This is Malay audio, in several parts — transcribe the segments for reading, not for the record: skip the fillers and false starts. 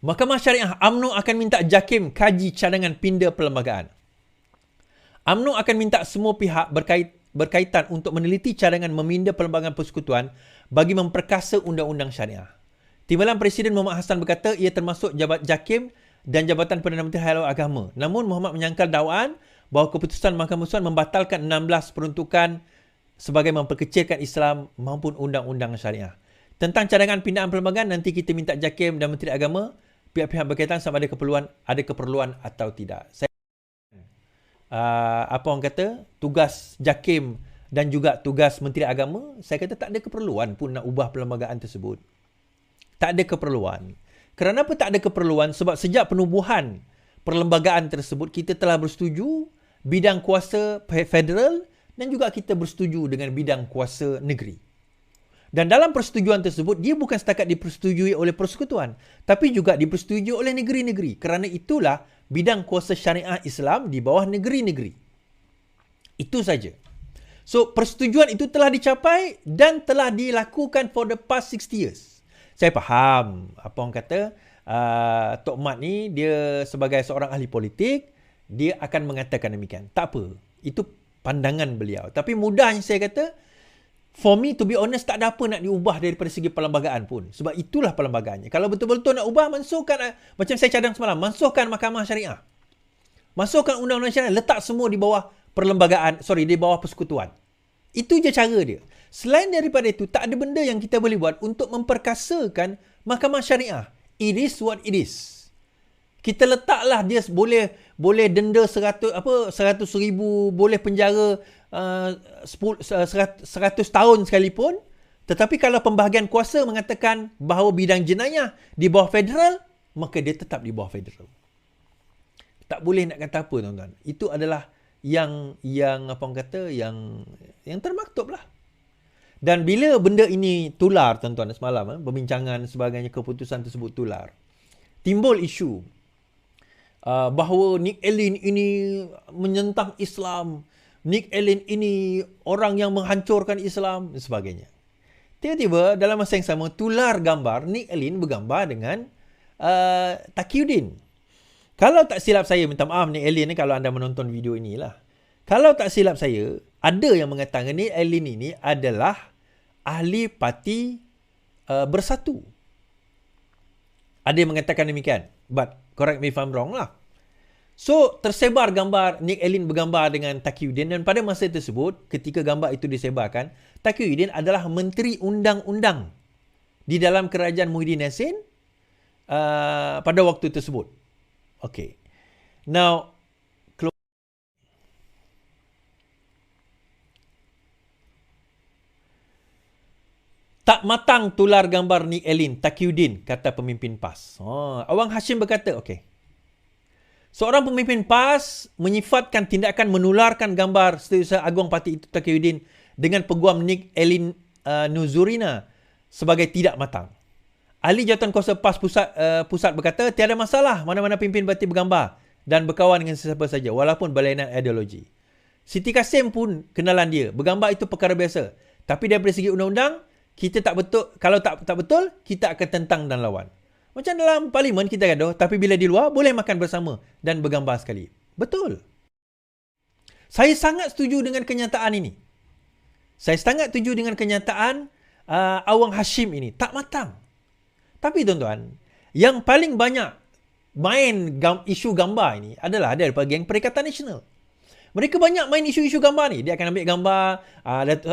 Mahkamah Syariah UMNO akan minta JAKIM kaji cadangan pinda perlembagaan. UMNO akan minta semua pihak berkaitan untuk meneliti cadangan meminda perlembagaan persekutuan bagi memperkasa undang-undang syariah. Timbalan Presiden Muhammad Hassan berkata ia termasuk jabat JAKIM dan Jabatan Perdana Menteri Halal Agama. Namun Muhammad menyangkal dakwaan bahawa keputusan Mahkamah Konstitusi membatalkan 16 peruntukan sebagai memperkecilkan Islam maupun undang-undang syariah. Tentang cadangan pindaan perlembagaan, nanti kita minta JAKIM dan Menteri Agama, pihak-pihak berkaitan sama ada keperluan atau tidak. Apa orang kata, tugas JAKIM dan juga tugas Menteri Agama, saya kata tak ada keperluan pun nak ubah perlembagaan tersebut. Tak ada keperluan. Kenapa tak ada keperluan? Sebab sejak penubuhan perlembagaan tersebut, kita telah bersetuju bidang kuasa federal dan juga kita bersetuju dengan bidang kuasa negeri. Dan dalam persetujuan tersebut, dia bukan setakat dipersetujui oleh persekutuan, tapi juga dipersetujui oleh negeri-negeri. Kerana itulah bidang kuasa syariah Islam di bawah negeri-negeri. Itu saja. So, persetujuan itu telah dicapai dan telah dilakukan for the past 60 years. Saya faham apa orang kata, Tok Mat ni dia sebagai seorang ahli politik, dia akan mengatakan demikian. Tak apa, itu pandangan beliau. Tapi mudahnya saya kata, for me to be honest, tak ada apa nak diubah daripada segi perlembagaan pun. Sebab itulah perlembagaannya. Kalau betul-betul nak ubah, mansuhkan, macam saya cadang semalam, mansuhkan Mahkamah Syariah. Masukkan undang-undang syariah, letak semua di bawah di bawah persekutuan. Itu je cara dia. Selain daripada itu, tak ada benda yang kita boleh buat untuk memperkasakan Mahkamah Syariah. It is what it is. Kita letaklah dia boleh denda 100,000, boleh penjara 100 tahun sekalipun. Tetapi kalau pembahagian kuasa mengatakan bahawa bidang jenayah di bawah federal, maka dia tetap di bawah federal. Tak boleh nak kata apa, tuan-tuan. Itu adalah yang apa orang kata, yang termaktub lah. Dan bila benda ini tular, tuan-tuan, semalam perbincangan sebagainya, keputusan tersebut tular, timbul isu bahawa Nick Allen ini menyentang Islam, Nick Allen ini orang yang menghancurkan Islam dan sebagainya. Tiba-tiba dalam masa yang sama tular gambar Nick Allen bergambar dengan Taqiyuddin. Kalau tak silap saya, minta maaf Nick Allen ni kalau anda menonton video inilah. Kalau tak silap saya, ada yang mengatakan Nick Allen ini adalah ahli parti Bersatu. Ada yang mengatakan demikian. But correct me if I'm wrong lah. So, tersebar gambar Nick Allen bergambar dengan Taqiyuddin, dan pada masa tersebut, ketika gambar itu disebarkan, Taqiyuddin adalah Menteri Undang-Undang di dalam kerajaan Muhyiddin Yassin pada waktu tersebut. Okay. Now, tak matang tular gambar Nick Allen, Taqiyuddin, kata pemimpin PAS. Awang Hashim berkata, okey. Seorang pemimpin PAS menyifatkan tindakan menularkan gambar Setiausaha Agung Parti itu Taqiyuddin dengan peguam Nick Allen Nuzurina sebagai tidak matang. Ahli Jawatan Kuasa PAS pusat berkata, tiada masalah mana-mana pemimpin parti bergambar dan berkawan dengan sesiapa saja walaupun berlainan ideologi. Siti Kasim pun kenalan dia. Bergambar itu perkara biasa. Tapi daripada segi undang-undang, kita tak betul, kalau tak betul, kita akan tentang dan lawan. Macam dalam parlimen kita gaduh, tapi bila di luar boleh makan bersama dan bergambar sekali. Betul. Saya sangat setuju dengan kenyataan ini. Saya sangat setuju dengan kenyataan Awang Hashim ini. Tak matang. Tapi tuan-tuan, yang paling banyak main isu gambar ini adalah daripada geng Perikatan Nasional. Mereka banyak main isu-isu gambar ni. Dia akan ambil gambar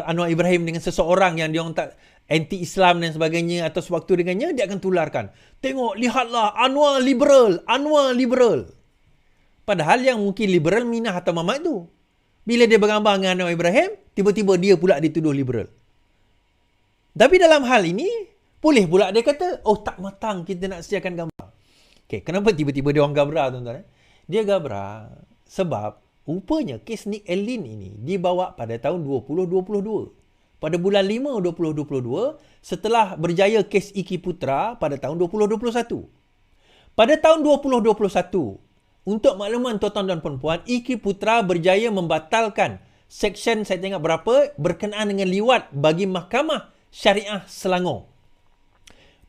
Anwar Ibrahim dengan seseorang yang dia orang tak anti-Islam dan sebagainya, atau sewaktu dengannya, dia akan tularkan. Tengok, lihatlah, Anwar liberal, Anwar liberal. Padahal yang mungkin liberal Minah atau Mamat tu. Bila dia bergambar dengan Anwar Ibrahim, tiba-tiba dia pula dituduh liberal. Tapi dalam hal ini, boleh pula dia kata, oh tak matang kita nak sediakan gambar. Okay, kenapa tiba-tiba dia orang gabra, tuan-tuan? Dia gabra sebab rupanya kes Nick Allen ini dibawa pada tahun 2022. Pada bulan 5 2022, setelah berjaya kes Iki Putra pada tahun 2021. Pada tahun 2021, untuk makluman tuan-tuan dan puan-puan, Iki Putra berjaya membatalkan seksyen, saya tengok berapa, berkenaan dengan liwat bagi Mahkamah Syariah Selangor.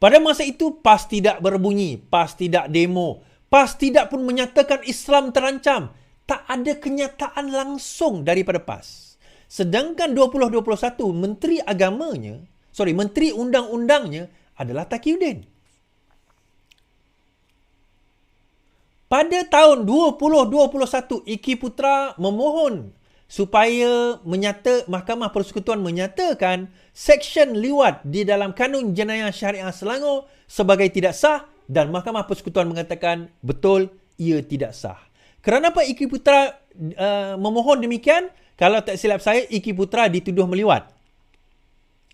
Pada masa itu, PAS tidak berbunyi, PAS tidak demo, PAS tidak pun menyatakan Islam terancam. Tak ada kenyataan langsung daripada PAS. Sedangkan 2021, Menteri Undang-Undangnya adalah Taqiyuddin. Pada tahun 2021, Iki Putra memohon supaya Mahkamah Persekutuan menyatakan seksyen liwat di dalam Kanun Jenayah Syariah Selangor sebagai tidak sah dan Mahkamah Persekutuan mengatakan betul ia tidak sah. Kenapa Iki Putra memohon demikian? Kalau tak silap saya, Iki Putra dituduh meliwat.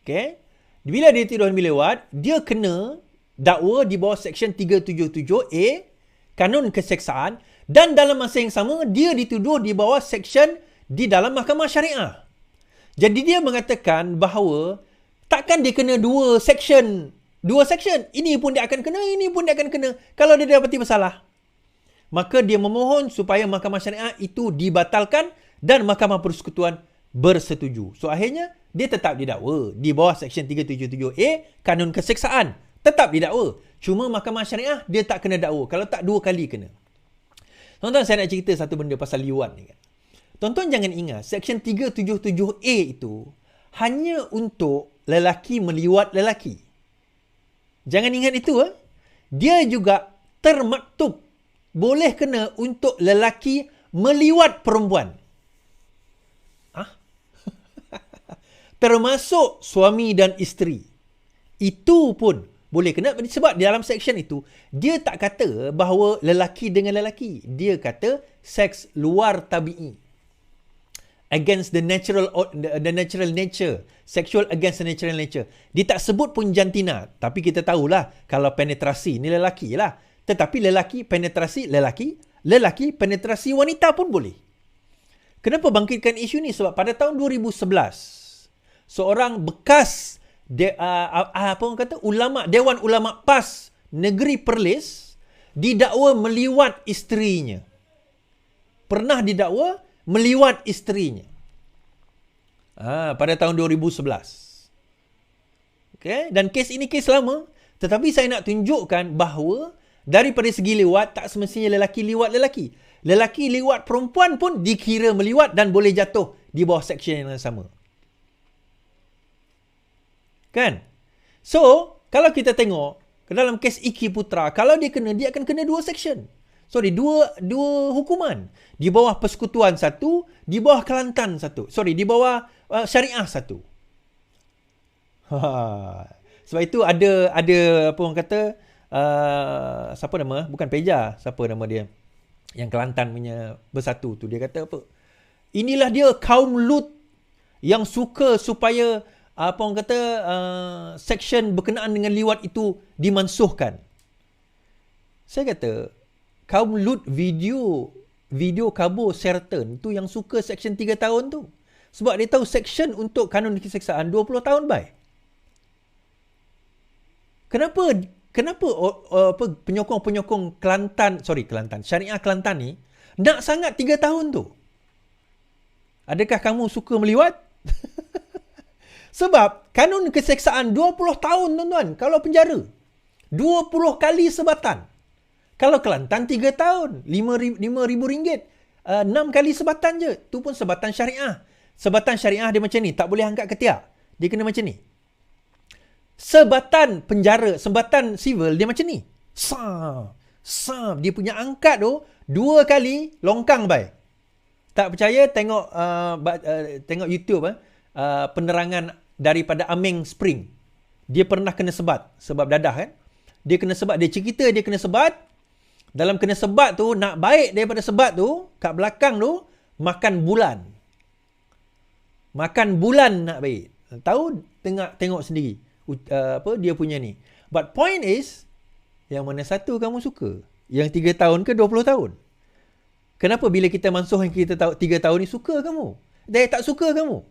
Okay? Bila dia dituduh meliwat, dia kena dakwa di bawah seksyen 377A Kanun Keseksaan, dan dalam masa yang sama dia dituduh di bawah seksyen di dalam Mahkamah Syariah. Jadi dia mengatakan bahawa takkan dia kena dua seksyen. Ini pun dia akan kena, ini pun dia akan kena kalau dia dapati bersalah. Maka dia memohon supaya Mahkamah Syariah itu dibatalkan dan Mahkamah Persekutuan bersetuju. So akhirnya dia tetap didakwa di bawah seksyen 377A Kanun Keseksaan. Tetap didakwa. Cuma Mahkamah Syariah dia tak kena dakwa. Kalau tak 2 kali kena. Tuan-tuan, saya nak cerita satu benda pasal liwat ni kan. Tuan-tuan jangan ingat seksyen 377A itu hanya untuk lelaki meliwat lelaki. Jangan ingat itu. Dia juga termaktub boleh kena untuk lelaki meliwat perempuan. Termasuk suami dan isteri. Itu pun boleh kena sebab di dalam seksyen itu dia tak kata bahawa lelaki dengan lelaki. Dia kata seks luar tabi'i. Against the natural nature. Sexual against the natural nature. Dia tak sebut pun jantina. Tapi kita tahulah kalau penetrasi ni lelaki lah. Tetapi lelaki penetrasi lelaki. Lelaki penetrasi wanita pun boleh. Kenapa bangkitkan isu ni? Sebab pada tahun 2011 seorang bekas Dewan Ulama PAS Negeri Perlis didakwa meliwat isterinya. Pernah didakwa meliwat isterinya. Pada tahun 2011. Okay? Dan kes ini kes lama. Tetapi saya nak tunjukkan bahawa daripada segi liwat, tak semestinya lelaki liwat lelaki. Lelaki liwat perempuan pun dikira meliwat dan boleh jatuh di bawah seksyen yang sama. Kan? So, kalau kita tengok ke dalam kes Iki Putra, kalau dia kena, dia akan kena 2 seksyen. Dua hukuman. Di bawah Persekutuan satu, di bawah Kelantan satu. Di bawah Syariah satu. Sebab itu ada apa orang kata, siapa nama? Bukan Peja. Siapa nama dia? Yang Kelantan punya bersatu tu. Dia kata apa? Inilah dia kaum Lut yang suka supaya apa orang kata seksyen berkenaan dengan liwat itu dimansuhkan. Saya kata kaum Lut video kabur Sheraton tu yang suka seksyen 3 tahun tu. Sebab dia tahu seksyen untuk kanun keseksaan 20 tahun baik. Kenapa penyokong Kelantan Syariah Kelantan ni nak sangat 3 tahun tu? Adakah kamu suka meliwat? Sebab kanun keseksaan 20 tahun tuan-tuan. Kalau penjara 20 kali sebatan. Kalau Kelantan 3 tahun RM5,000. 6 kali sebatan je. Tu pun sebatan syariah. Sebatan syariah dia macam ni. Tak boleh angkat ketiak. Dia kena macam ni. Sebatan penjara, sebatan civil dia macam ni. Dia punya angkat tu 2 kali longkang bai. Tak percaya tengok YouTube penerangan daripada Ameng Spring. Dia pernah kena sebat sebab dadah kan. Dia kena sebat, dia cerita dia kena sebat. Dalam kena sebat tu, nak baik daripada sebat tu, kat belakang tu makan bulan. Makan bulan nak baik. Tahu tengok sendiri dia punya ni. But point is, yang mana satu kamu suka? Yang 3 tahun ke 20 tahun? Kenapa bila kita mansuh yang kita tahu 3 tahun ni suka kamu? Dia tak suka kamu?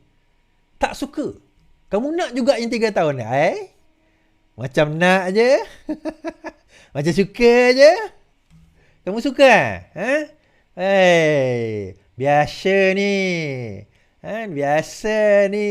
Tak suka. Kamu nak juga yang 3 tahun ni? Macam nak je. Macam suka je. Kamu suka? Biasa ni. Biasa ni.